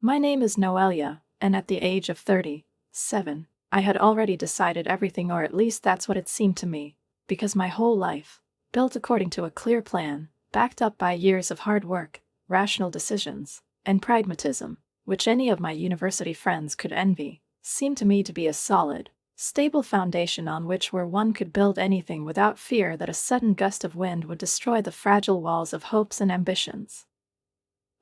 My name is Noelia, and at the age of 37, I had already decided everything, or at least that's what it seemed to me, because my whole life, built according to a clear plan, backed up by years of hard work, rational decisions, and pragmatism, which any of my university friends could envy, seemed to me to be a solid, stable foundation on which one could build anything without fear that a sudden gust of wind would destroy the fragile walls of hopes and ambitions.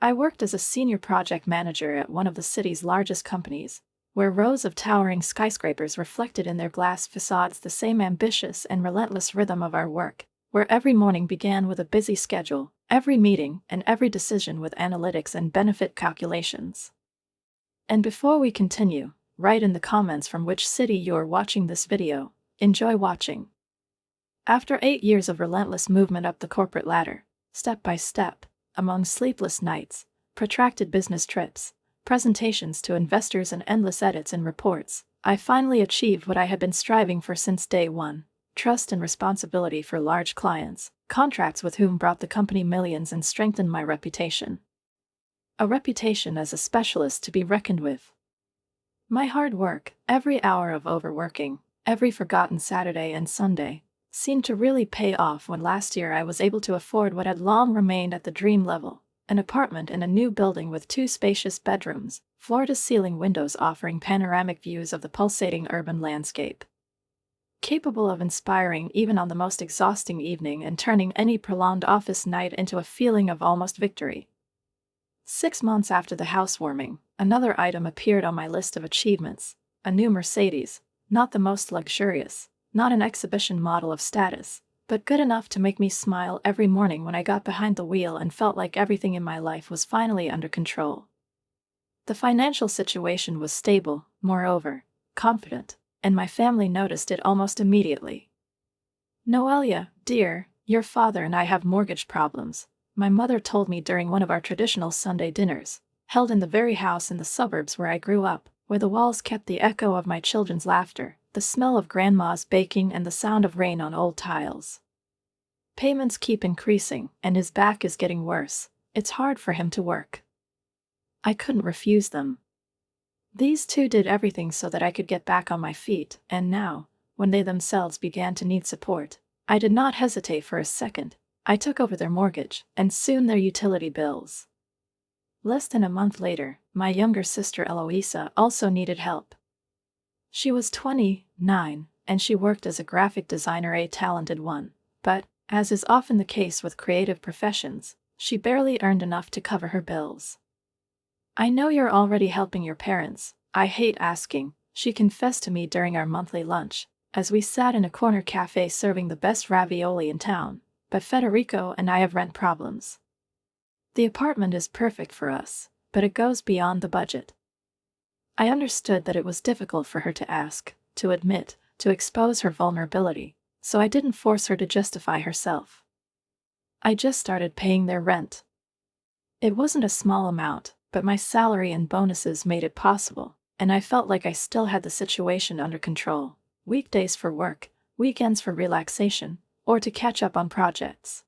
I worked as a senior project manager at one of the city's largest companies, where rows of towering skyscrapers reflected in their glass facades the same ambitious and relentless rhythm of our work, where every morning began with a busy schedule, every meeting and every decision with analytics and benefit calculations. And before we continue, write in the comments from which city you're watching this video. Enjoy watching. After 8 years of relentless movement up the corporate ladder, step by step, among sleepless nights, protracted business trips, presentations to investors and endless edits and reports, I finally achieved what I had been striving for since day one: trust and responsibility for large clients, contracts with whom brought the company millions and strengthened my reputation. A reputation as a specialist to be reckoned with. My hard work, every hour of overworking, every forgotten Saturday and Sunday, seemed to really pay off when last year I was able to afford what had long remained at the dream level: an apartment in a new building with 2 spacious bedrooms, floor-to-ceiling windows offering panoramic views of the pulsating urban landscape. Capable of inspiring even on the most exhausting evening and turning any prolonged office night into a feeling of almost victory. 6 months after the housewarming, another item appeared on my list of achievements: a new Mercedes, not the most luxurious, not an exhibition model of status, but good enough to make me smile every morning when I got behind the wheel and felt like everything in my life was finally under control. The financial situation was stable, moreover, confident, and my family noticed it almost immediately. "Noelia, dear, your father and I have mortgage problems," my mother told me during one of our traditional Sunday dinners, held in the very house in the suburbs where I grew up, where the walls kept the echo of my children's laughter, the smell of grandma's baking, and the sound of rain on old tiles. "Payments keep increasing, and his back is getting worse. It's hard for him to work." I couldn't refuse them. These two did everything so that I could get back on my feet, and now, when they themselves began to need support, I did not hesitate for a second. I took over their mortgage, and soon their utility bills. Less than a month later, my younger sister Eloisa also needed help. She was 29, and she worked as a graphic designer, a talented one, but, as is often the case with creative professions, she barely earned enough to cover her bills. "I know you're already helping your parents, I hate asking," she confessed to me during our monthly lunch, as we sat in a corner cafe serving the best ravioli in town, "but Federico and I have rent problems. The apartment is perfect for us, but it goes beyond the budget." I understood that it was difficult for her to ask, to admit, to expose her vulnerability, so I didn't force her to justify herself. I just started paying their rent. It wasn't a small amount, but my salary and bonuses made it possible, and I felt like I still had the situation under control: weekdays for work, weekends for relaxation, or to catch up on projects.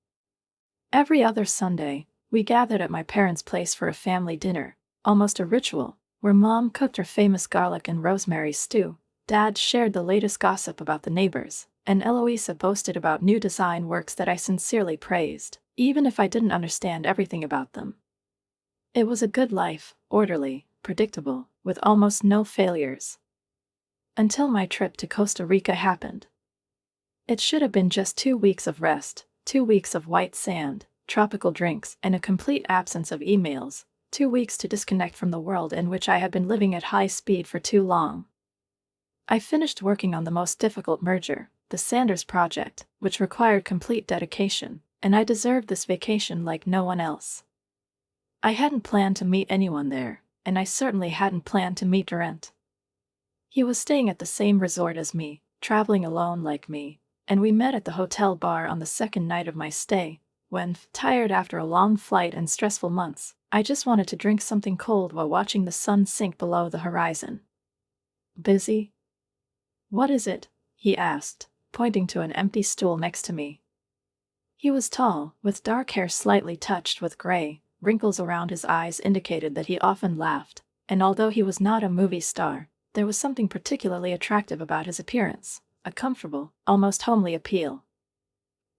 Every other Sunday, we gathered at my parents' place for a family dinner, almost a ritual, where Mom cooked her famous garlic and rosemary stew, Dad shared the latest gossip about the neighbors, and Eloisa boasted about new design works that I sincerely praised, even if I didn't understand everything about them. It was a good life, orderly, predictable, with almost no failures. Until my trip to Costa Rica happened. It should have been just 2 weeks of rest, 2 weeks of white sand, tropical drinks, and a complete absence of emails, 2 weeks to disconnect from the world in which I had been living at high speed for too long. I finished working on the most difficult merger, the Sanders project, which required complete dedication, and I deserved this vacation like no one else. I hadn't planned to meet anyone there, and I certainly hadn't planned to meet Durant. He was staying at the same resort as me, traveling alone like me, and we met at the hotel bar on the second night of my stay, when, tired after a long flight and stressful months, I just wanted to drink something cold while watching the sun sink below the horizon. "Busy?" "What is it?" he asked, pointing to an empty stool next to me. He was tall, with dark hair slightly touched with gray. Wrinkles around his eyes indicated that he often laughed, and although he was not a movie star, there was something particularly attractive about his appearance, a comfortable, almost homely appeal.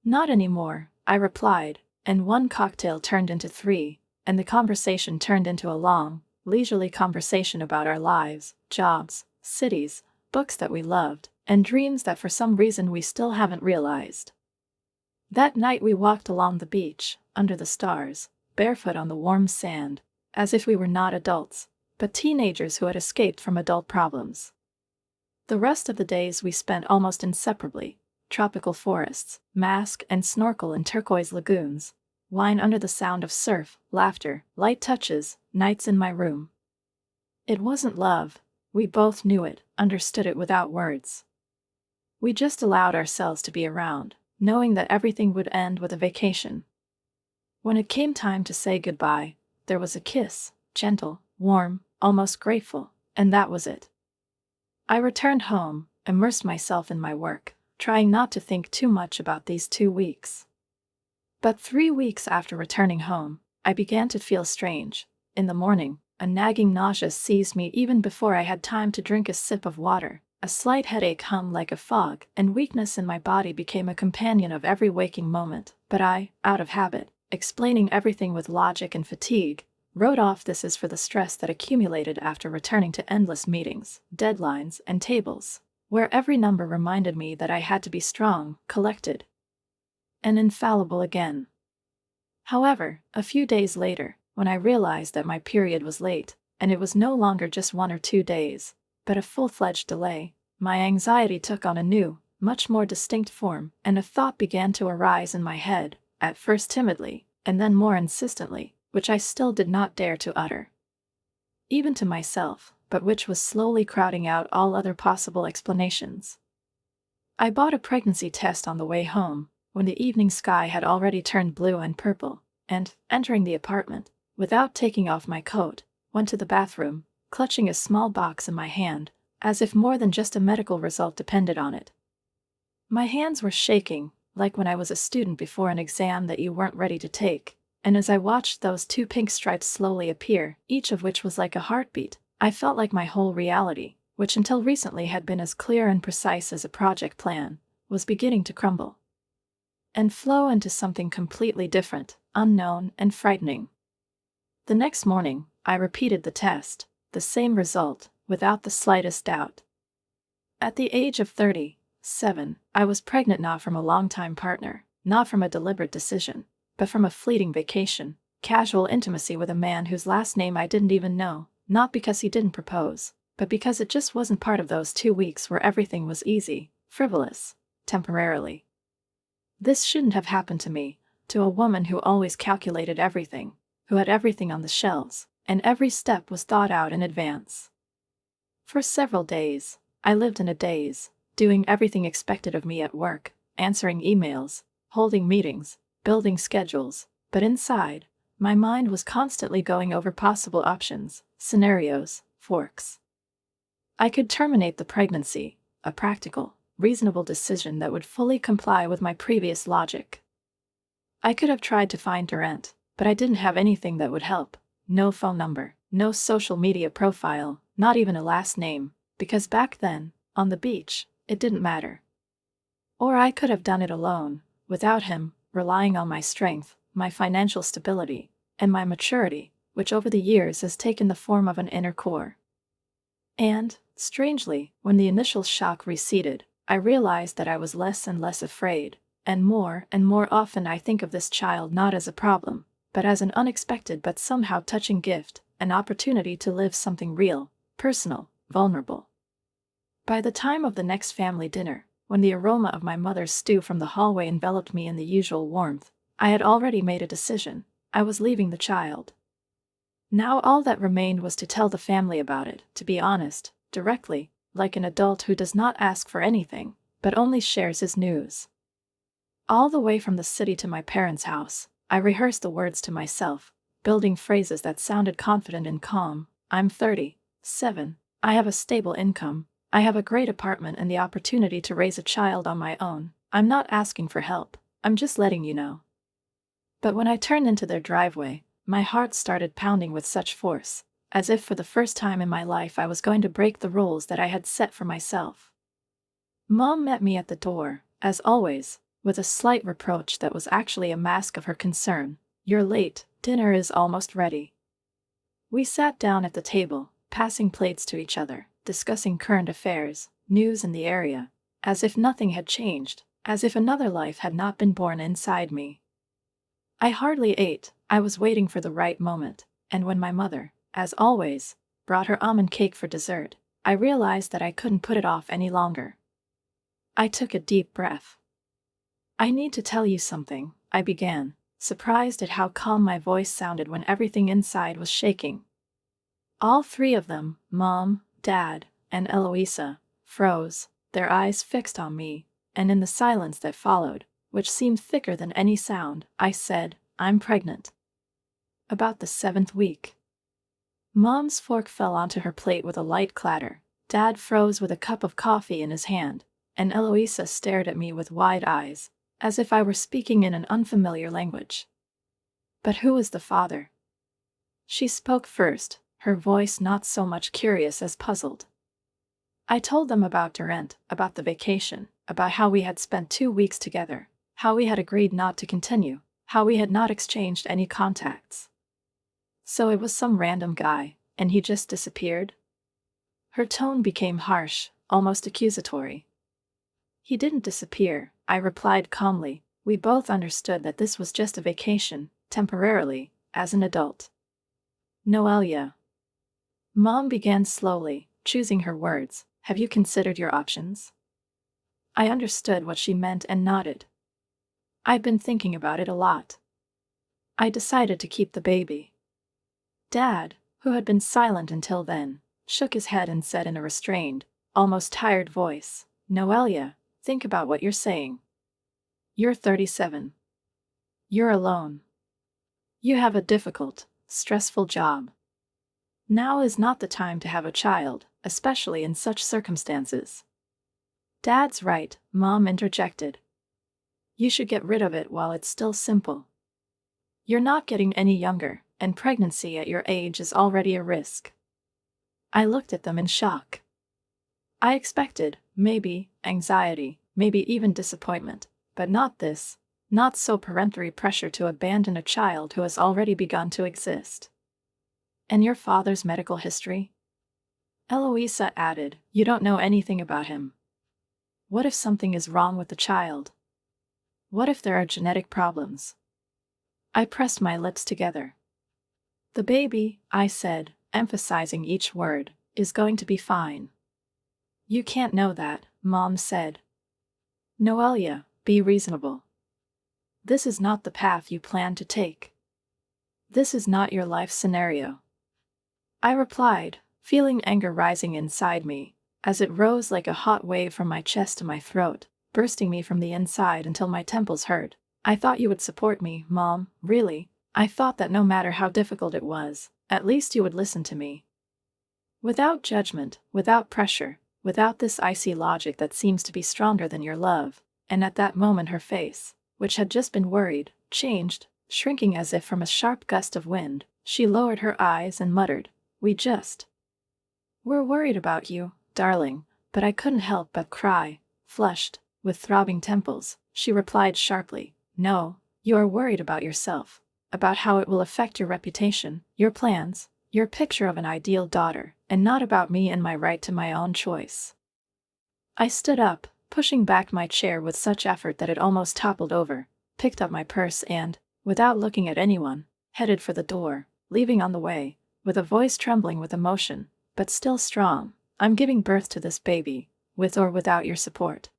"Not anymore," I replied, and one cocktail turned into three, and the conversation turned into a long, leisurely conversation about our lives, jobs, cities, books that we loved, and dreams that for some reason we still haven't realized. That night we walked along the beach, under the stars, barefoot on the warm sand, as if we were not adults, but teenagers who had escaped from adult problems. The rest of the days we spent almost inseparably: tropical forests, mask and snorkel in turquoise lagoons, wine under the sound of surf, laughter, light touches, nights in my room. It wasn't love. We both knew it, understood it without words. We just allowed ourselves to be around, knowing that everything would end with a vacation. When it came time to say goodbye, there was a kiss, gentle, warm, almost grateful, and that was it. I returned home, immersed myself in my work, trying not to think too much about these 2 weeks. But 3 weeks after returning home, I began to feel strange. In the morning, a nagging nausea seized me even before I had time to drink a sip of water. A slight headache hung like a fog, and weakness in my body became a companion of every waking moment. But I, out of habit, explaining everything with logic and fatigue, wrote off this as for the stress that accumulated after returning to endless meetings, deadlines, and tables, where every number reminded me that I had to be strong, collected, and infallible again. However, a few days later, when I realized that my period was late, and it was no longer just 1 or 2 days, but a full-fledged delay, my anxiety took on a new, much more distinct form, and a thought began to arise in my head, at first timidly, and then more insistently, which I still did not dare to utter, even to myself, but which was slowly crowding out all other possible explanations. I bought a pregnancy test on the way home, when the evening sky had already turned blue and purple, and, entering the apartment, without taking off my coat, went to the bathroom, clutching a small box in my hand, as if more than just a medical result depended on it. My hands were shaking, like when I was a student before an exam that you weren't ready to take, and as I watched those 2 pink stripes slowly appear, each of which was like a heartbeat, I felt like my whole reality, which until recently had been as clear and precise as a project plan, was beginning to crumble and flow into something completely different, unknown, and frightening. The next morning, I repeated the test, the same result, without the slightest doubt. At the age of 37, I was pregnant not from a long-time partner, not from a deliberate decision, but from a fleeting vacation, casual intimacy with a man whose last name I didn't even know, not because he didn't propose, but because it just wasn't part of those 2 weeks where everything was easy, frivolous, temporarily. This shouldn't have happened to me, to a woman who always calculated everything, who had everything on the shelves, and every step was thought out in advance. For several days, I lived in a daze, doing everything expected of me at work, answering emails, holding meetings, building schedules, but inside, my mind was constantly going over possible options, scenarios, forks. I could terminate the pregnancy, a practical, reasonable decision that would fully comply with my previous logic. I could have tried to find Durant, but I didn't have anything that would help. No phone number, no social media profile, not even a last name, because back then, on the beach, it didn't matter. Or I could have done it alone, without him, relying on my strength, my financial stability, and my maturity, which over the years has taken the form of an inner core. And, strangely, when the initial shock receded, I realized that I was less and less afraid, and more often I think of this child not as a problem, but as an unexpected but somehow touching gift, an opportunity to live something real, personal, vulnerable. By the time of the next family dinner, when the aroma of my mother's stew from the hallway enveloped me in the usual warmth, I had already made a decision. I was leaving the child. Now all that remained was to tell the family about it, to be honest, directly, like an adult who does not ask for anything, but only shares his news. All the way from the city to my parents' house, I rehearsed the words to myself, building phrases that sounded confident and calm. I'm 37. I have a stable income. I have a great apartment and the opportunity to raise a child on my own. I'm not asking for help. I'm just letting you know. But when I turned into their driveway, my heart started pounding with such force as if for the first time in my life I was going to break the rules that I had set for myself. Mom met me at the door, as always, with a slight reproach that was actually a mask of her concern. "You're late, dinner is almost ready." We sat down at the table, passing plates to each other, discussing current affairs, news in the area, as if nothing had changed, as if another life had not been born inside me. I hardly ate, I was waiting for the right moment, and when my mother, as always, brought her almond cake for dessert, I realized that I couldn't put it off any longer. I took a deep breath. "I need to tell you something," I began, surprised at how calm my voice sounded when everything inside was shaking. All three of them, Mom, Dad, and Eloisa, froze, their eyes fixed on me, and in the silence that followed, which seemed thicker than any sound, I said, "I'm pregnant." About the 7th week. Mom's fork fell onto her plate with a light clatter. Dad froze with a cup of coffee in his hand, and Eloisa stared at me with wide eyes, as if I were speaking in an unfamiliar language. But who was the father? She spoke first, her voice not so much curious as puzzled. I told them about Durant, about the vacation, about how we had spent 2 weeks together, how we had agreed not to continue, how we had not exchanged any contacts. So it was some random guy, and he just disappeared? Her tone became harsh, almost accusatory. "He didn't disappear," I replied calmly. "We both understood that this was just a vacation, temporarily, as an adult." "Noelia." Mom began slowly, choosing her words. "Have you considered your options?" I understood what she meant and nodded. "I've been thinking about it a lot. I decided to keep the baby." Dad, who had been silent until then, shook his head and said in a restrained, almost tired voice, "Noelia, think about what you're saying. You're 37. You're alone. You have a difficult, stressful job. Now is not the time to have a child, especially in such circumstances." "Dad's right," Mom interjected. "You should get rid of it while it's still simple. You're not getting any younger, and pregnancy at your age is already a risk." I looked at them in shock. I expected, maybe, anxiety, maybe even disappointment, but not this, not so peremptory pressure to abandon a child who has already begun to exist. "And your father's medical history?" Eloisa added, "You don't know anything about him. What if something is wrong with the child? What if there are genetic problems?" I pressed my lips together. "The baby," I said, emphasizing each word, "is going to be fine." "You can't know that," Mom said. "Noelia, be reasonable. This is not the path you plan to take. This is not your life scenario." I replied, feeling anger rising inside me, as it rose like a hot wave from my chest to my throat, bursting me from the inside until my temples hurt. "I thought you would support me, Mom, really. I thought that no matter how difficult it was, at least you would listen to me. Without judgment, without pressure, without this icy logic that seems to be stronger than your love." And at that moment her face, which had just been worried, changed, shrinking as if from a sharp gust of wind. She lowered her eyes and muttered, "We're worried about you, darling." But I couldn't help but cry. Flushed, with throbbing temples, she replied sharply, "No, you are worried about yourself, about how it will affect your reputation, your plans, your picture of an ideal daughter, and not about me and my right to my own choice." I stood up, pushing back my chair with such effort that it almost toppled over, picked up my purse and, without looking at anyone, headed for the door, leaving on the way, with a voice trembling with emotion, but still strong, "I'm giving birth to this baby, with or without your support.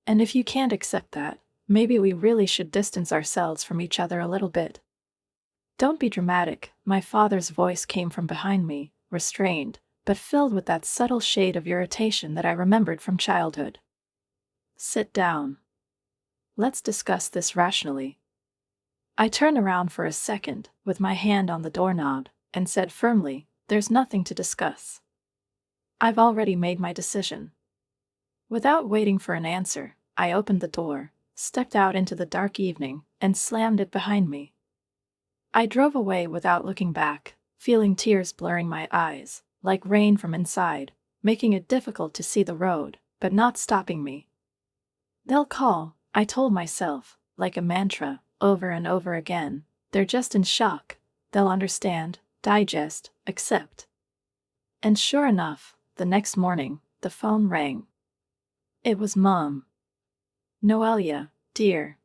And if you can't accept that, maybe we really should distance ourselves from each other a little bit." "Don't be dramatic," my father's voice came from behind me, restrained, but filled with that subtle shade of irritation that I remembered from childhood. "Sit down. Let's discuss this rationally." I turned around for a second, with my hand on the doorknob, and said firmly, "There's nothing to discuss. I've already made my decision." Without waiting for an answer, I opened the door, stepped out into the dark evening, and slammed it behind me. I drove away without looking back, feeling tears blurring my eyes, like rain from inside, making it difficult to see the road, but not stopping me. They'll call, I told myself, like a mantra, over and over again. They're just in shock. They'll understand, digest, accept. And sure enough, the next morning, the phone rang. It was Mom. "Noelia, dear."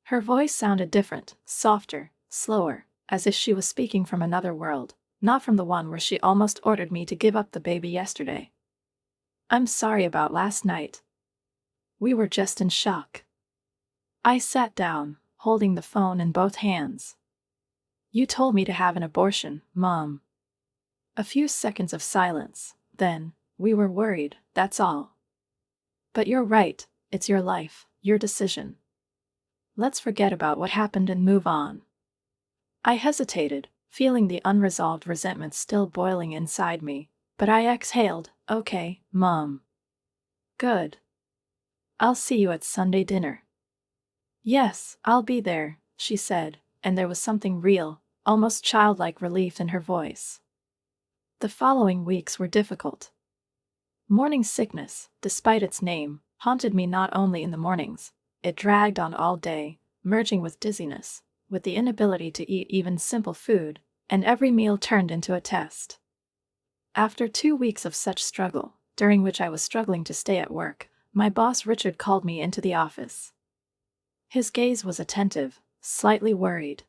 Her voice sounded different, softer, slower, as if she was speaking from another world, not from the one where she almost ordered me to give up the baby yesterday. "I'm sorry about last night. We were just in shock." I sat down, holding the phone in both hands. "You told me to have an abortion, Mom." A few seconds of silence, then, "We were worried, that's all." "But you're right, it's your life, your decision. Let's forget about what happened and move on." I hesitated, feeling the unresolved resentment still boiling inside me, but I exhaled, "Okay, Mom." "Good. I'll see you at Sunday dinner." "Yes, I'll be there," she said, and there was something real, almost childlike relief in her voice. The following weeks were difficult. Morning sickness, despite its name, haunted me not only in the mornings. It dragged on all day, merging with dizziness, with the inability to eat even simple food, and every meal turned into a test. After 2 weeks of such struggle, during which I was struggling to stay at work, my boss Richard called me into the office. His gaze was attentive, slightly worried.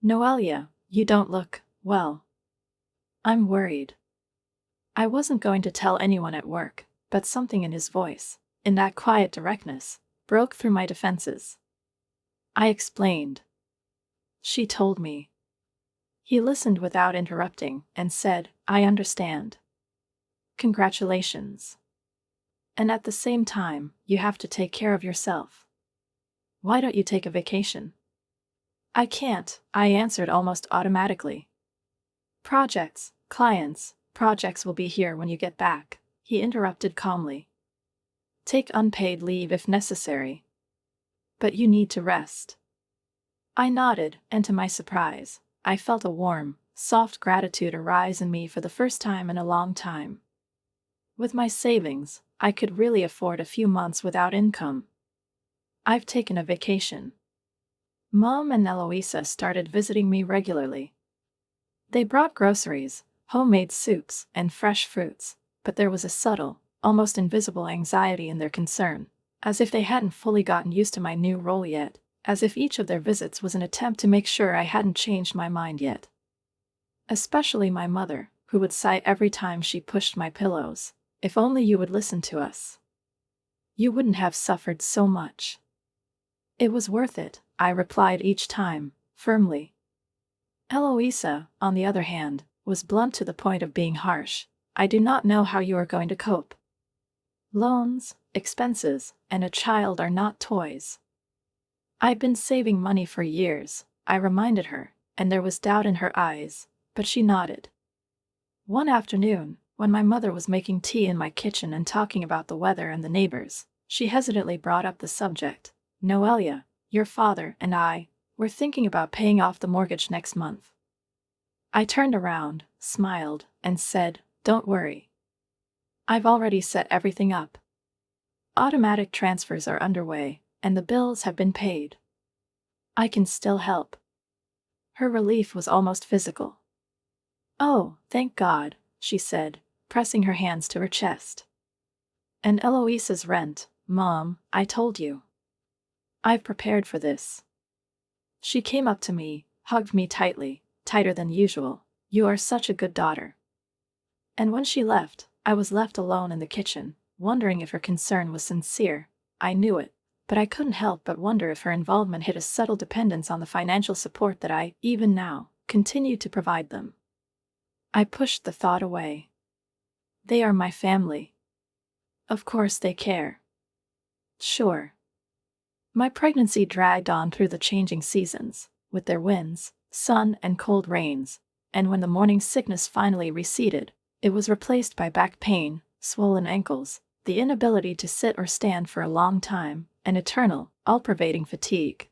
"Noelia, you don't look well." "I'm worried." I wasn't going to tell anyone at work, but something in his voice, in that quiet directness, broke through my defenses. I explained. She told me. He listened without interrupting and said, "I understand. Congratulations. And at the same time, you have to take care of yourself. Why don't you take a vacation?" "I can't," I answered almost automatically. Projects will be here when you get back," he interrupted calmly. "Take unpaid leave if necessary. But you need to rest." I nodded, and to my surprise, I felt a warm, soft gratitude arise in me for the first time in a long time. With my savings, I could really afford a few months without income. I've taken a vacation. Mom and Eloisa started visiting me regularly. They brought groceries, homemade soups, and fresh fruits, but there was a subtle, almost invisible anxiety in their concern, as if they hadn't fully gotten used to my new role yet, as if each of their visits was an attempt to make sure I hadn't changed my mind yet. Especially my mother, who would sigh every time she pushed my pillows, "If only you would listen to us. You wouldn't have suffered so much." "It was worth it," I replied each time, firmly. Eloisa, on the other hand, was blunt to the point of being harsh. "I do not know how you are going to cope. Loans, expenses, and a child are not toys." "I've been saving money for years," I reminded her, and there was doubt in her eyes, but she nodded. One afternoon, when my mother was making tea in my kitchen and talking about the weather and the neighbors, she hesitantly brought up the subject. "Noelia, your father and I, we're thinking about paying off the mortgage next month." I turned around, smiled, and said, "Don't worry. I've already set everything up. Automatic transfers are underway, and the bills have been paid. I can still help." Her relief was almost physical. "Oh, thank God," she said, pressing her hands to her chest. "And Eloisa's rent, Mom, I told you. I've prepared for this." She came up to me, hugged me tightly, tighter than usual. "You are such a good daughter." And when she left, I was left alone in the kitchen, wondering if her concern was sincere. I knew it, but I couldn't help but wonder if her involvement hid a subtle dependence on the financial support that I, even now, continued to provide them. I pushed the thought away. They are my family. Of course they care. Sure. My pregnancy dragged on through the changing seasons, with their winds, sun, and cold rains, and when the morning sickness finally receded, it was replaced by back pain, swollen ankles, the inability to sit or stand for a long time, and eternal, all-pervading fatigue.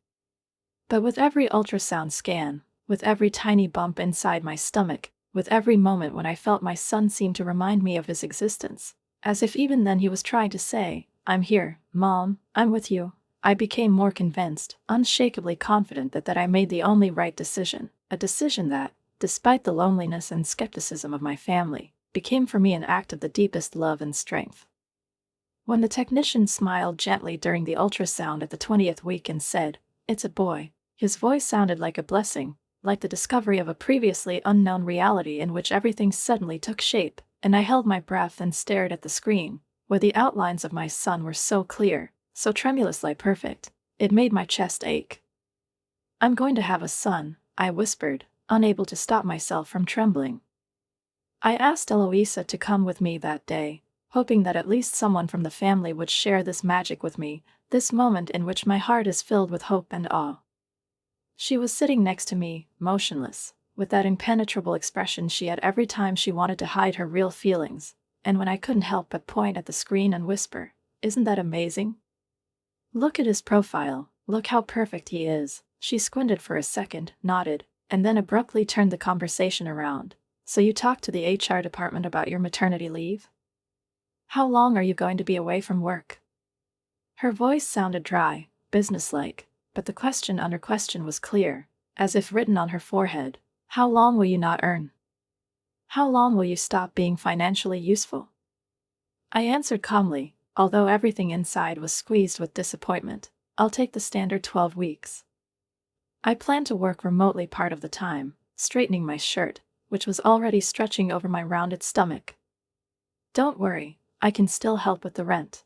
But with every ultrasound scan, with every tiny bump inside my stomach, with every moment when I felt my son seem to remind me of his existence, as if even then he was trying to say, "I'm here, Mom, I'm with you." I became more convinced, unshakably confident that I made the only right decision, a decision that, despite the loneliness and skepticism of my family, became for me an act of the deepest love and strength. When the technician smiled gently during the ultrasound at the 20th week and said, "It's a boy," his voice sounded like a blessing, like the discovery of a previously unknown reality in which everything suddenly took shape, and I held my breath and stared at the screen, where the outlines of my son were so clear, so tremulously perfect, it made my chest ache. "I'm going to have a son," I whispered, unable to stop myself from trembling. I asked Eloisa to come with me that day, hoping that at least someone from the family would share this magic with me, this moment in which my heart is filled with hope and awe. She was sitting next to me, motionless, with that impenetrable expression she had every time she wanted to hide her real feelings, and when I couldn't help but point at the screen and whisper, "Isn't that amazing? Look at his profile, look how perfect he is." She squinted for a second, nodded, and then abruptly turned the conversation around. "So you talked to the HR department about your maternity leave? How long are you going to be away from work?" Her voice sounded dry, businesslike, but the question under question was clear, as if written on her forehead. "How long will you not earn? How long will you stop being financially useful?" I answered calmly, although everything inside was squeezed with disappointment. "I'll take the standard 12 weeks. I plan to work remotely part of the time," straightening my shirt, which was already stretching over my rounded stomach. "Don't worry, I can still help with the rent."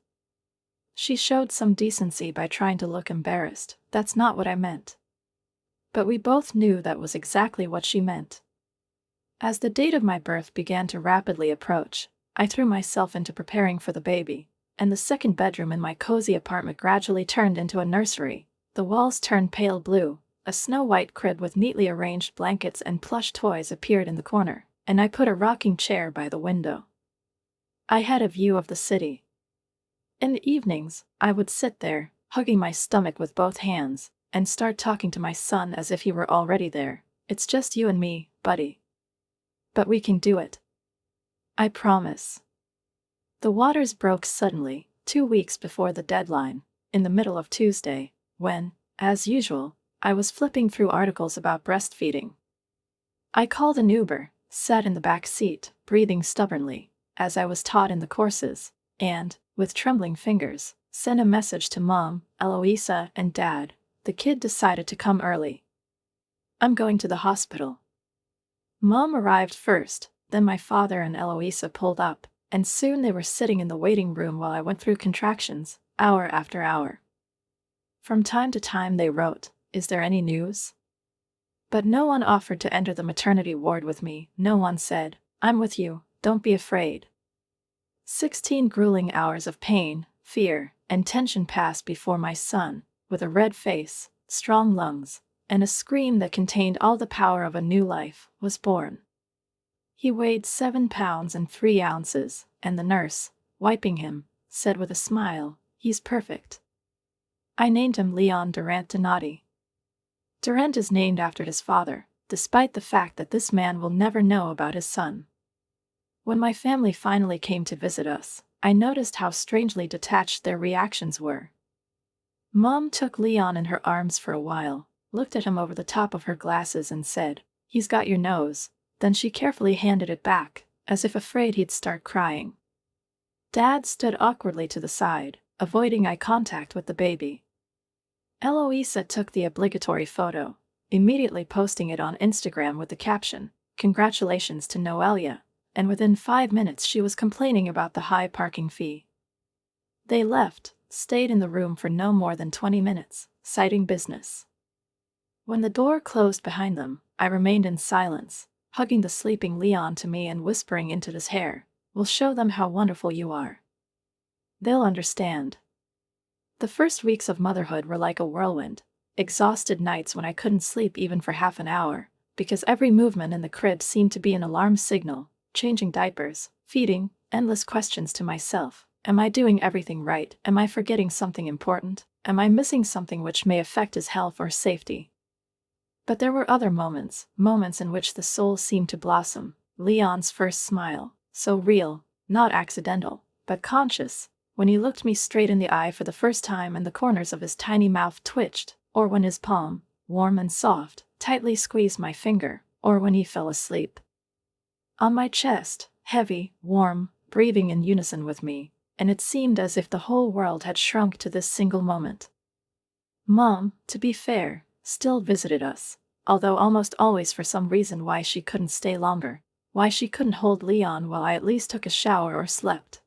She showed some decency by trying to look embarrassed. "That's not what I meant." But we both knew that was exactly what she meant. As the date of my birth began to rapidly approach, I threw myself into preparing for the baby, and the second bedroom in my cozy apartment gradually turned into a nursery. The walls turned pale blue, a snow-white crib with neatly arranged blankets and plush toys appeared in the corner, and I put a rocking chair by the window. I had a view of the city. In the evenings, I would sit there, hugging my stomach with both hands, and start talking to my son as if he were already there. "It's just you and me, buddy. But we can do it. I promise." The waters broke suddenly, 2 weeks before the deadline, in the middle of Tuesday, when, as usual, I was flipping through articles about breastfeeding. I called an Uber, sat in the back seat, breathing stubbornly, as I was taught in the courses, and, with trembling fingers, sent a message to Mom, Eloisa, and Dad. The kid decided to come early. "I'm going to the hospital." Mom arrived first, then my father and Eloisa pulled up, and soon they were sitting in the waiting room while I went through contractions, hour after hour. From time to time they wrote, "Is there any news?" But no one offered to enter the maternity ward with me. No one said, "I'm with you, don't be afraid." 16 grueling hours of pain, fear, and tension passed before my son, with a red face, strong lungs, and a scream that contained all the power of a new life, was born. He weighed 7 pounds and 3 ounces, and the nurse, wiping him, said with a smile, "He's perfect." I named him Leon Durant Donati. Durant is named after his father, despite the fact that this man will never know about his son. When my family finally came to visit us, I noticed how strangely detached their reactions were. Mom took Leon in her arms for a while, looked at him over the top of her glasses and said, "He's got your nose." Then she carefully handed it back, as if afraid he'd start crying. Dad stood awkwardly to the side, avoiding eye contact with the baby. Eloisa took the obligatory photo, immediately posting it on Instagram with the caption, "Congratulations to Noelia," and within 5 minutes she was complaining about the high parking fee. They left, stayed in the room for no more than 20 minutes, citing business. When the door closed behind them, I remained in silence, hugging the sleeping Leon to me and whispering into his hair, "We'll show them how wonderful you are. They'll understand." The first weeks of motherhood were like a whirlwind, exhausted nights when I couldn't sleep even for half an hour, because every movement in the crib seemed to be an alarm signal, changing diapers, feeding, endless questions to myself. Am I doing everything right? Am I forgetting something important? Am I missing something which may affect his health or safety? But there were other moments, moments in which the soul seemed to blossom. Leon's first smile, so real, not accidental, but conscious, when he looked me straight in the eye for the first time and the corners of his tiny mouth twitched, or when his palm, warm and soft, tightly squeezed my finger, or when he fell asleep on my chest, heavy, warm, breathing in unison with me, and it seemed as if the whole world had shrunk to this single moment. Mom, to be fair, still visited us, although almost always for some reason why she couldn't stay longer, why she couldn't hold Leon while I at least took a shower or slept.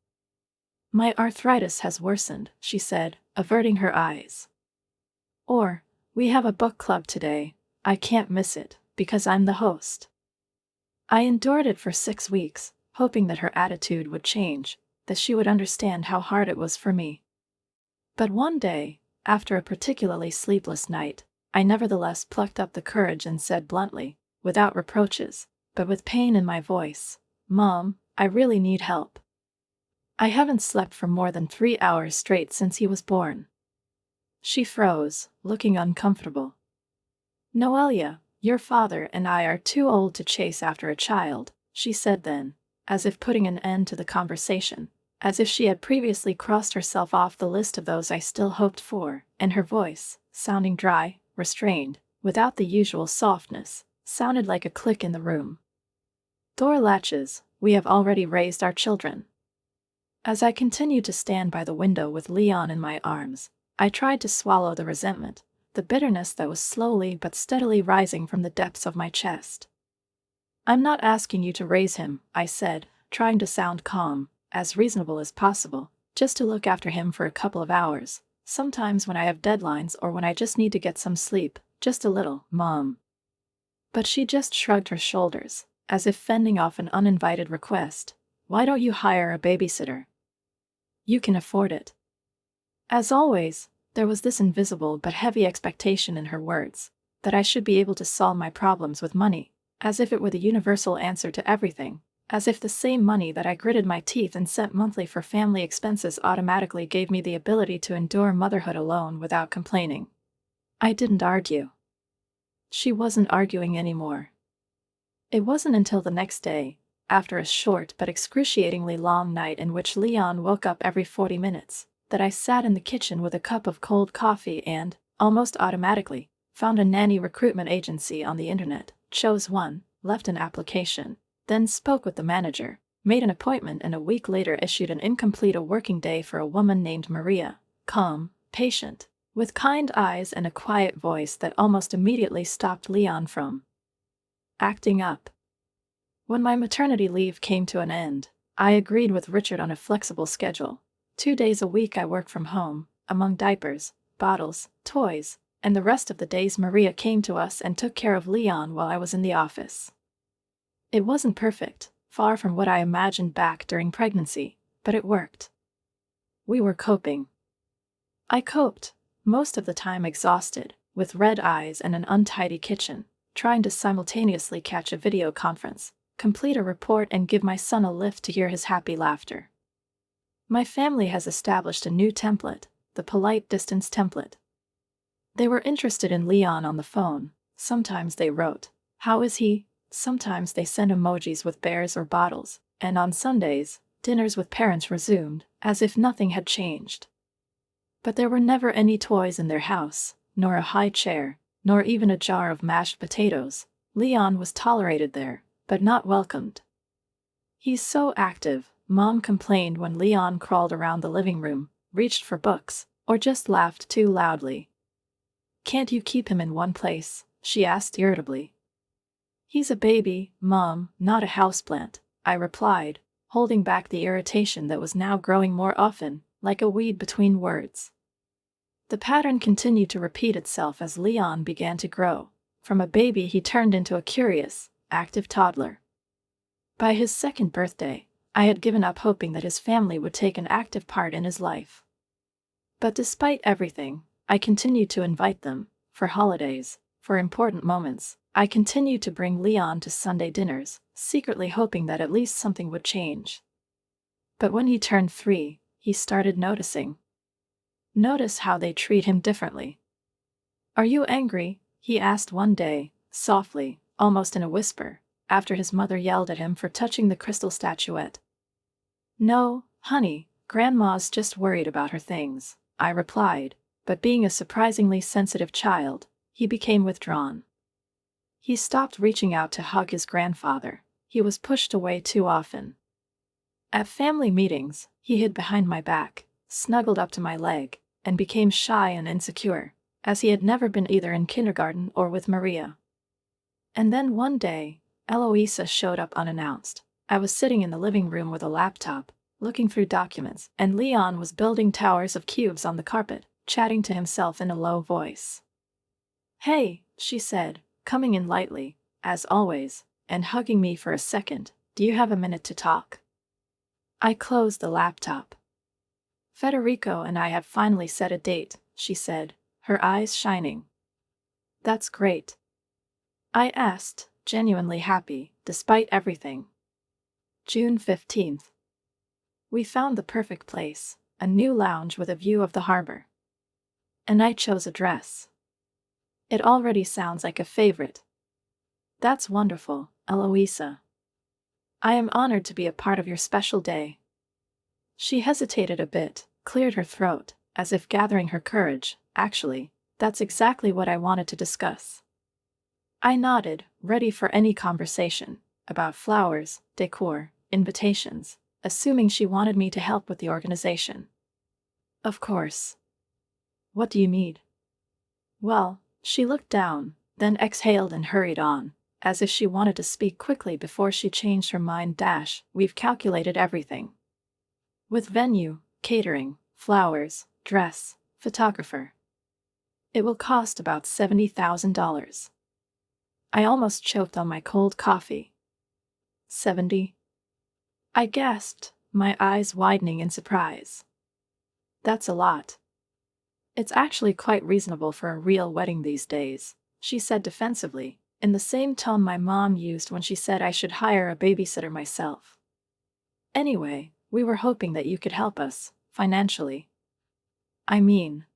My arthritis has worsened, she said, averting her eyes. Or, we have a book club today, I can't miss it, because I'm the host. I endured it for 6 weeks, hoping that her attitude would change, that she would understand how hard it was for me. But one day, after a particularly sleepless night, I nevertheless plucked up the courage and said bluntly, without reproaches, but with pain in my voice, "Mom, I really need help. I haven't slept for more than 3 hours straight since he was born." She froze, looking uncomfortable. "Noelia, your father and I are too old to chase after a child," she said then, as if putting an end to the conversation, as if she had previously crossed herself off the list of those I still hoped for, and her voice, sounding dry, restrained, without the usual softness, sounded like a click in the room. "Door latches, we have already raised our children." As I continued to stand by the window with Leon in my arms, I tried to swallow the resentment, the bitterness that was slowly but steadily rising from the depths of my chest. "I'm not asking you to raise him," I said, trying to sound calm, as reasonable as possible, "just to look after him for a couple of hours, sometimes when I have deadlines or when I just need to get some sleep, just a little, Mom." But she just shrugged her shoulders, as if fending off an uninvited request. "Why don't you hire a babysitter? You can afford it." As always, there was this invisible but heavy expectation in her words, that I should be able to solve my problems with money, as if it were the universal answer to everything, as if the same money that I gritted my teeth and sent monthly for family expenses automatically gave me the ability to endure motherhood alone without complaining. I didn't argue. She wasn't arguing anymore. It wasn't until the next day, after a short but excruciatingly long night in which Leon woke up every 40 minutes, that I sat in the kitchen with a cup of cold coffee and, almost automatically, found a nanny recruitment agency on the internet, chose one, left an application, then spoke with the manager, made an appointment, and a week later issued an incomplete working day for a woman named Maria, calm, patient, with kind eyes and a quiet voice that almost immediately stopped Leon from acting up. When my maternity leave came to an end, I agreed with Richard on a flexible schedule. 2 days a week I worked from home, among diapers, bottles, toys, and the rest of the days Maria came to us and took care of Leon while I was in the office. It wasn't perfect, far from what I imagined back during pregnancy, but it worked. We were coping. I coped, most of the time exhausted, with red eyes and an untidy kitchen, trying to simultaneously catch a video conference, complete a report, and give my son a lift to hear his happy laughter. My family has established a new template, the polite distance template. They were interested in Leon on the phone. Sometimes they wrote, "How is he?" Sometimes they sent emojis with bears or bottles, and on Sundays, dinners with parents resumed, as if nothing had changed. But there were never any toys in their house, nor a high chair, nor even a jar of mashed potatoes. Leon was tolerated there, but not welcomed. "He's so active," Mom complained when Leon crawled around the living room, reached for books, or just laughed too loudly. "Can't you keep him in one place?" she asked irritably. "He's a baby, Mom, not a houseplant," I replied, holding back the irritation that was now growing more often, like a weed between words. The pattern continued to repeat itself as Leon began to grow. From a baby he turned into a curious, active toddler. By his 2nd birthday, I had given up hoping that his family would take an active part in his life. But despite everything, I continued to invite them, for holidays, for important moments. I continued to bring Leon to Sunday dinners, secretly hoping that at least something would change. But when he turned 3, he started noticing. Notice how they treat him differently. "Are you angry?" he asked one day, softly, almost in a whisper, after his mother yelled at him for touching the crystal statuette. "No, honey, Grandma's just worried about her things," I replied, but being a surprisingly sensitive child, he became withdrawn. He stopped reaching out to hug his grandfather. He was pushed away too often. At family meetings, he hid behind my back, snuggled up to my leg, and became shy and insecure, as he had never been either in kindergarten or with Maria. And then one day, Eloisa showed up unannounced. I was sitting in the living room with a laptop, looking through documents, and Leon was building towers of cubes on the carpet, chatting to himself in a low voice. "Hey," she said, coming in lightly, as always, and hugging me for a second. "Do you have a minute to talk?" I closed the laptop. "Federico and I have finally set a date," she said, her eyes shining. "That's great," I asked, genuinely happy, despite everything. June 15th. We found the perfect place, a new lounge with a view of the harbor. And I chose a dress. It already sounds like a favorite. "That's wonderful, Eloisa. I am honored to be a part of your special day." She hesitated a bit, cleared her throat, as if gathering her courage. "Actually, that's exactly what I wanted to discuss." I nodded, ready for any conversation about flowers, decor, invitations, assuming she wanted me to help with the organization. "Of course. What do you need?" "Well," she looked down, then exhaled and hurried on, as if she wanted to speak quickly before she changed her mind. "We've calculated everything. With venue, catering, flowers, dress, photographer. It will cost about $70,000. I almost choked on my cold coffee. 70? I gasped, my eyes widening in surprise. "That's a lot." "It's actually quite reasonable for a real wedding these days," she said defensively, in the same tone my mom used when she said I should hire a babysitter myself. "Anyway, we were hoping that you could help us, financially." "I mean..."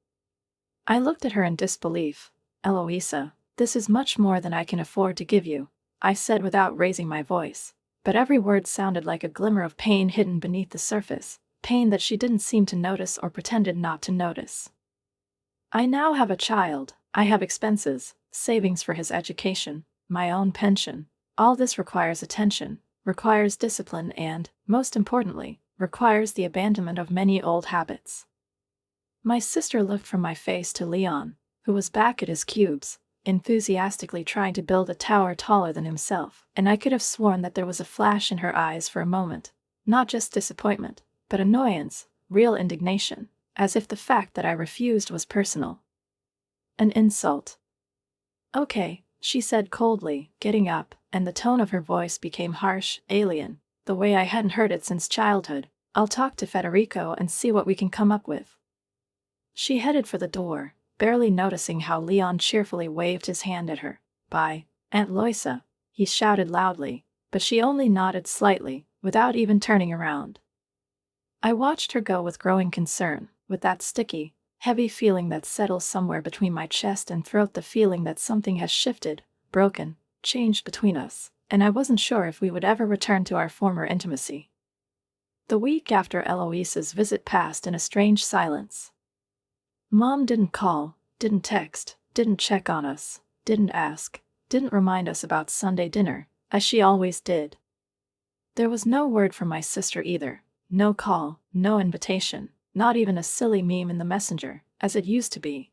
I looked at her in disbelief. "Eloisa, this is much more than I can afford to give you," I said without raising my voice, but every word sounded like a glimmer of pain hidden beneath the surface, pain that she didn't seem to notice or pretended not to notice. "I now have a child, I have expenses, savings for his education, my own pension. All this requires attention, requires discipline and, most importantly, requires the abandonment of many old habits." My sister looked from my face to Leon, who was back at his cubes, enthusiastically trying to build a tower taller than himself, and I could have sworn that there was a flash in her eyes for a moment, not just disappointment, but annoyance, real indignation, as if the fact that I refused was personal. An insult. "Okay," she said coldly, getting up, and the tone of her voice became harsh, alien, the way I hadn't heard it since childhood. "I'll talk to Federico and see what we can come up with." She headed for the door, barely noticing how Leon cheerfully waved his hand at her. "Bye, Aunt Loisa," he shouted loudly, but she only nodded slightly, without even turning around. I watched her go with growing concern, with that sticky, heavy feeling that settles somewhere between my chest and throat, the feeling that something has shifted, broken, changed between us, and I wasn't sure if we would ever return to our former intimacy. The week after Eloisa's visit passed in a strange silence. Mom didn't call, didn't text, didn't check on us, didn't ask, didn't remind us about Sunday dinner, as she always did. There was no word from my sister either, no call, no invitation, not even a silly meme in the messenger, as it used to be.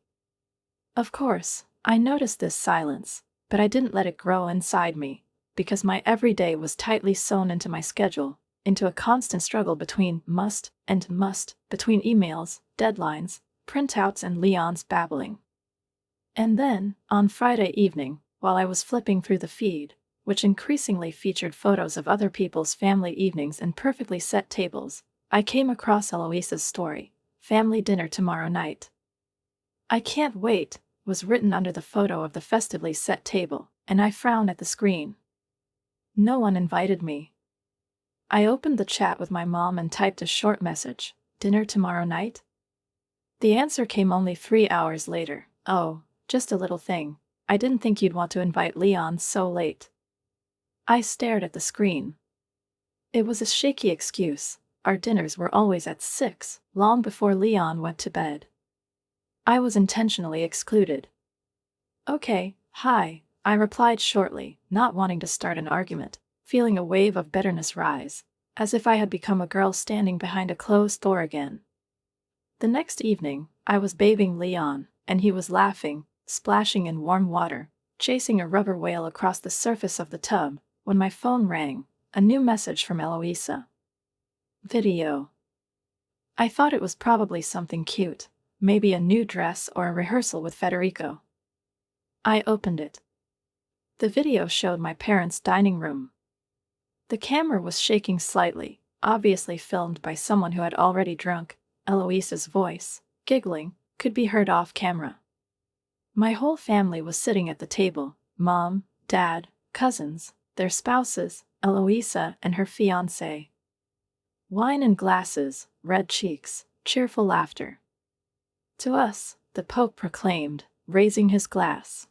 Of course, I noticed this silence, but I didn't let it grow inside me, because my everyday was tightly sewn into my schedule, into a constant struggle between must and must, between emails, deadlines, printouts and Leon's babbling. And then, on Friday evening, while I was flipping through the feed, which increasingly featured photos of other people's family evenings and perfectly set tables, I came across Eloisa's story, "Family dinner tomorrow night." "I can't wait," was written under the photo of the festively set table, and I frowned at the screen. No one invited me. I opened the chat with my mom and typed a short message, "Dinner tomorrow night?" The answer came only 3 hours later. "Oh, just a little thing. I didn't think you'd want to invite Leon so late. I stared at the screen. It was a shaky excuse. Our dinners were always at 6, long before Leon went to bed. I was intentionally excluded. Okay, hi, I replied shortly, not wanting to start an argument, feeling a wave of bitterness rise, as if I had become a girl standing behind a closed door again. The next evening, I was bathing Leon, and he was laughing, splashing in warm water, chasing a rubber whale across the surface of the tub, when my phone rang, a new message from Eloisa. Video. I thought it was probably something cute, maybe a new dress or a rehearsal with Federico. I opened it. The video showed my parents' dining room. The camera was shaking slightly, obviously filmed by someone who had already drunk. Eloisa's voice, giggling, could be heard off camera. My whole family was sitting at the table: mom, dad, cousins, their spouses, Eloisa and her fiancé. Wine in glasses, red cheeks, cheerful laughter. To us, the Pope proclaimed, raising his glass.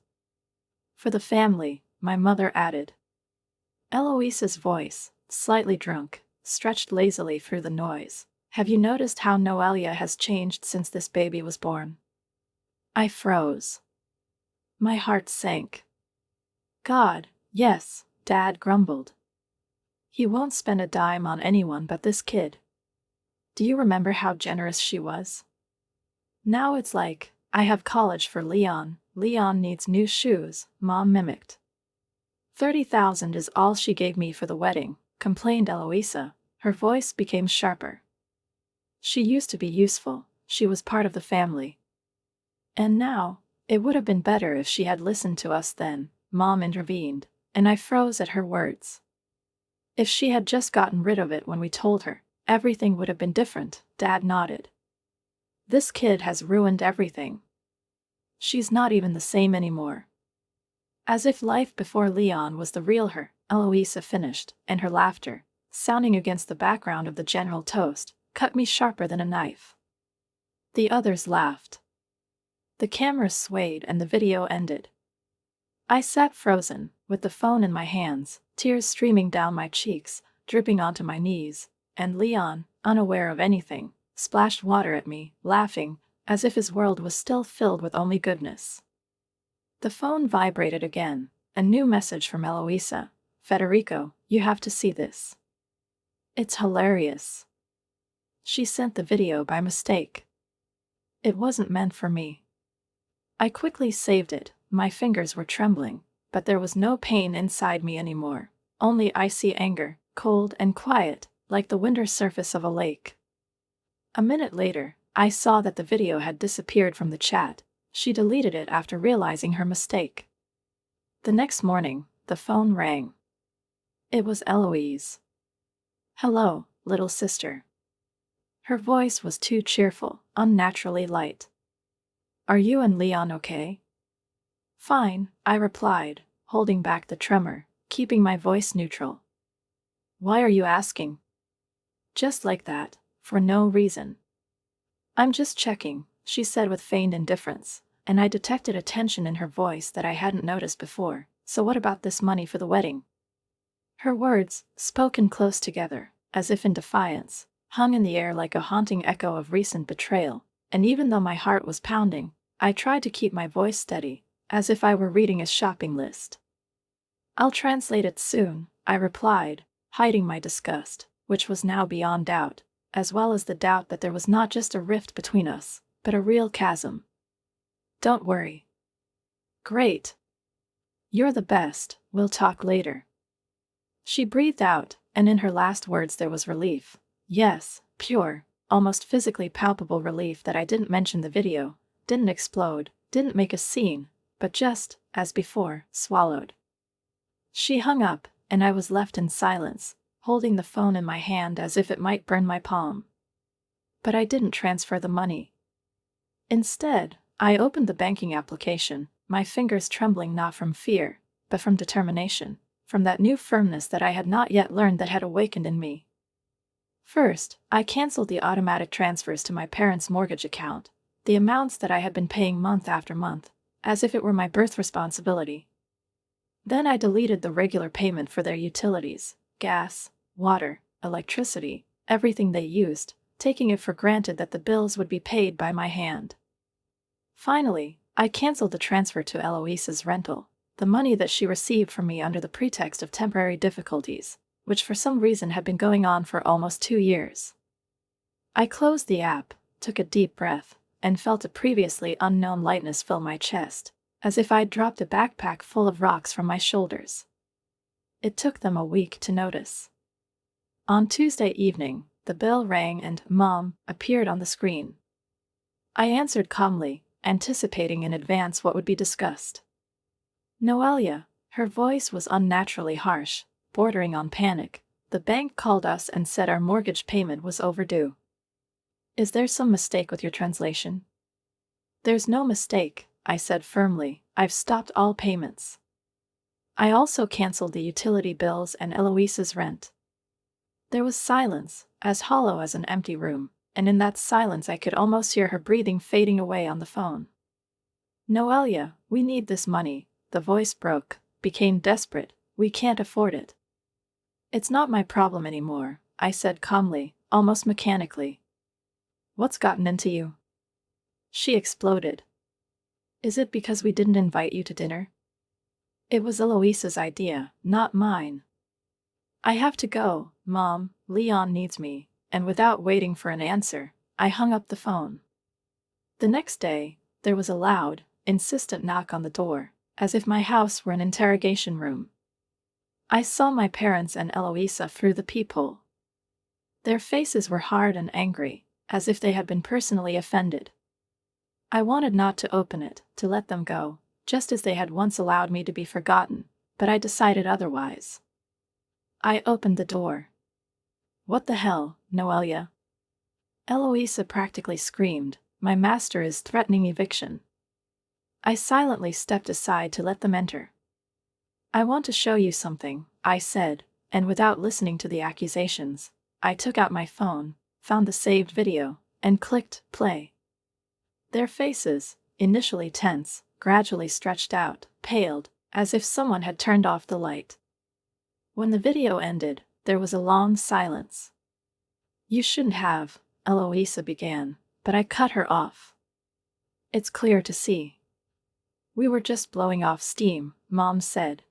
For the family, my mother added. Eloisa's voice, slightly drunk, stretched lazily through the noise. Have you noticed how Noelia has changed since this baby was born? I froze. My heart sank. God, yes, Dad grumbled. He won't spend a dime on anyone but this kid. Do you remember how generous she was? Now it's like, I have college for Leon. Leon needs new shoes, Mom mimicked. 30,000 is all she gave me for the wedding, complained Eloisa. Her voice became sharper. She used to be useful, she was part of the family. And now, it would have been better if she had listened to us then, Mom intervened, and I froze at her words. If she had just gotten rid of it when we told her, everything would have been different, Dad nodded. This kid has ruined everything. She's not even the same anymore. As if life before Leon was the real her, Eloisa finished, and her laughter, sounding against the background of the general toast, cut me sharper than a knife. The others laughed. The camera swayed and the video ended. I sat frozen, with the phone in my hands, tears streaming down my cheeks, dripping onto my knees, and Leon, unaware of anything, splashed water at me, laughing, as if his world was still filled with only goodness. The phone vibrated again, a new message from Eloisa. Federico, you have to see this. It's hilarious. She sent the video by mistake. It wasn't meant for me. I quickly saved it, my fingers were trembling, but there was no pain inside me anymore, only icy anger, cold and quiet, like the winter surface of a lake. A minute later, I saw that the video had disappeared from the chat. She deleted it after realizing her mistake. The next morning, the phone rang. It was Eloise. Hello, little sister. Her voice was too cheerful, unnaturally light. Are you and Leon okay? Fine, I replied, holding back the tremor, keeping my voice neutral. Why are you asking? Just like that, for no reason. I'm just checking, she said with feigned indifference, and I detected a tension in her voice that I hadn't noticed before. So what about this money for the wedding? Her words, spoken close together, as if in defiance, hung in the air like a haunting echo of recent betrayal, and even though my heart was pounding, I tried to keep my voice steady, as if I were reading a shopping list. I'll translate it soon, I replied, hiding my disgust, which was now beyond doubt, as well as the doubt that there was not just a rift between us, but a real chasm. Don't worry. Great. You're the best, we'll talk later. She breathed out, and in her last words there was relief. Yes, pure, almost physically palpable relief that I didn't mention the video, didn't explode, didn't make a scene, but just, as before, swallowed. She hung up, and I was left in silence, holding the phone in my hand as if it might burn my palm. But I didn't transfer the money. Instead, I opened the banking application, my fingers trembling not from fear, but from determination, from that new firmness that I had not yet learned that had awakened in me. First, I canceled the automatic transfers to my parents' mortgage account, the amounts that I had been paying month after month, as if it were my birth responsibility. Then I deleted the regular payment for their utilities, gas, water, electricity, everything they used, taking it for granted that the bills would be paid by my hand. Finally, I canceled the transfer to Eloise's rental, the money that she received from me under the pretext of temporary difficulties, which for some reason had been going on for almost 2 years. I closed the app, took a deep breath, and felt a previously unknown lightness fill my chest, as if I'd dropped a backpack full of rocks from my shoulders. It took them a week to notice. On Tuesday evening, the bell rang and "Mom" appeared on the screen. I answered calmly, anticipating in advance what would be discussed. "Noelia," her voice was unnaturally harsh, bordering on panic. "The bank called us and said our mortgage payment was overdue. Is there some mistake with your translation?" "There's no mistake," I said firmly. "I've stopped all payments. I also canceled the utility bills and Eloise's rent." There was silence, as hollow as an empty room, and in that silence I could almost hear her breathing fading away on the phone. "Noelia, we need this money." The voice broke, became desperate. "We can't afford it." "It's not my problem anymore," I said calmly, almost mechanically. "What's gotten into you?" She exploded. "Is it because we didn't invite you to dinner?" "It was Eloise's idea, not mine." "I have to go, Mom, Leon needs me," and without waiting for an answer, I hung up the phone. The next day, there was a loud, insistent knock on the door, as if my house were an interrogation room. I saw my parents and Eloisa through the peephole. Their faces were hard and angry, as if they had been personally offended. I wanted not to open it, to let them go, just as they had once allowed me to be forgotten, but I decided otherwise. I opened the door. "What the hell, Noelia?" Eloisa practically screamed. "My master is threatening eviction." I silently stepped aside to let them enter. "I want to show you something," I said, and without listening to the accusations, I took out my phone, found the saved video, and clicked play. Their faces, initially tense, gradually stretched out, paled, as if someone had turned off the light. When the video ended, there was a long silence. "You shouldn't have," Eloisa began, but I cut her off. "It's clear to see." "We were just blowing off steam," Mom said.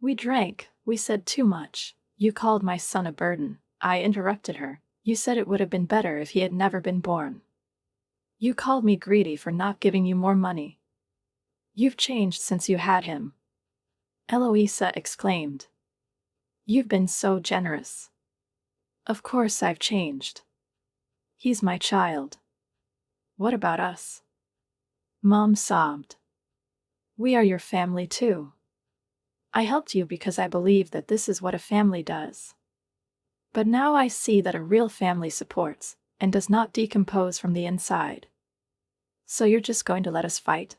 "We drank, we said too much. You called my son a burden." I interrupted her. "You said it would have been better if he had never been born. You called me greedy for not giving you more money. You've changed since you had him." Eloisa exclaimed. "You've been so generous." "Of course I've changed. He's my child." "What about us?" Mom sobbed. "We are your family too. I helped you because I believe that this is what a family does. But now I see that a real family supports, and does not decompose from the inside. So you're just going to let us fight?"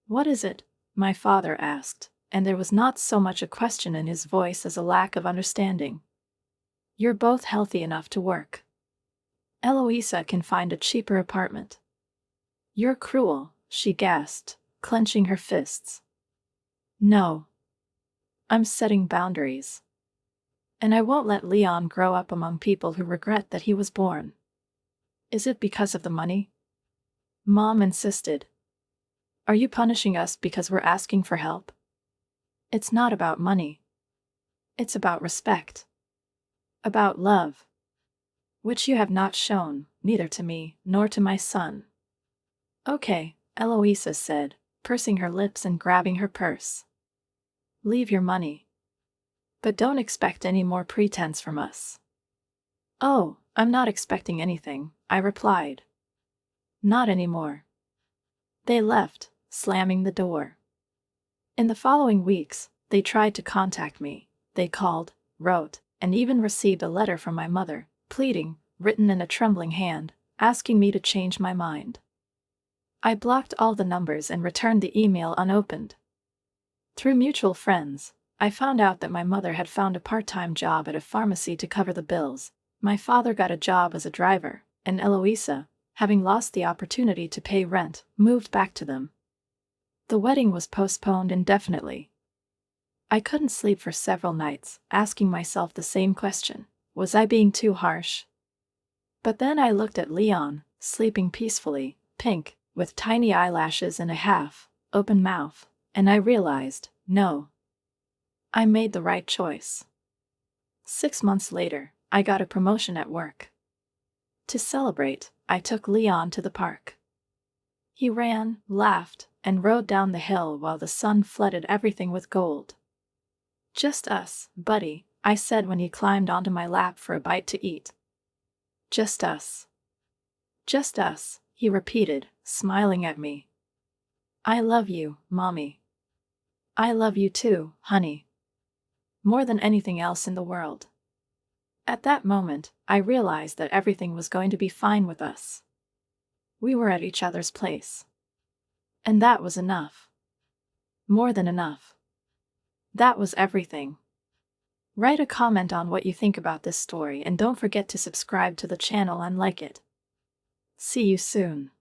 "What is it?" my father asked, and there was not so much a question in his voice as a lack of understanding. "You're both healthy enough to work. Eloisa can find a cheaper apartment." "You're cruel," she gasped, clenching her fists. "No. I'm setting boundaries. And I won't let Leon grow up among people who regret that he was born." "Is it because of the money?" Mom insisted. "Are you punishing us because we're asking for help?" "It's not about money. It's about respect. About love. Which you have not shown, neither to me, nor to my son." "Okay," Eloisa said, pursing her lips and grabbing her purse. "Leave your money. But don't expect any more pretense from us." "Oh, I'm not expecting anything," I replied. "Not anymore." They left, slamming the door. In the following weeks, they tried to contact me. They called, wrote, and even received a letter from my mother, pleading, written in a trembling hand, asking me to change my mind. I blocked all the numbers and returned the email unopened. Through mutual friends, I found out that my mother had found a part-time job at a pharmacy to cover the bills. My father got a job as a driver, and Eloisa, having lost the opportunity to pay rent, moved back to them. The wedding was postponed indefinitely. I couldn't sleep for several nights, asking myself the same question. Was I being too harsh? But then I looked at Leon, sleeping peacefully, pink, with tiny eyelashes and a half-open mouth, and I realized, no. I made the right choice. 6 months later, I got a promotion at work. To celebrate, I took Leon to the park. He ran, laughed, and rode down the hill while the sun flooded everything with gold. "Just us, buddy," I said when he climbed onto my lap for a bite to eat. "Just us." "Just us," he repeated, smiling at me. "I love you, Mommy." "I love you too, honey. More than anything else in the world." At that moment, I realized that everything was going to be fine with us. We were at each other's place. And that was enough. More than enough. That was everything. Write a comment on what you think about this story and don't forget to subscribe to the channel and like it. See you soon.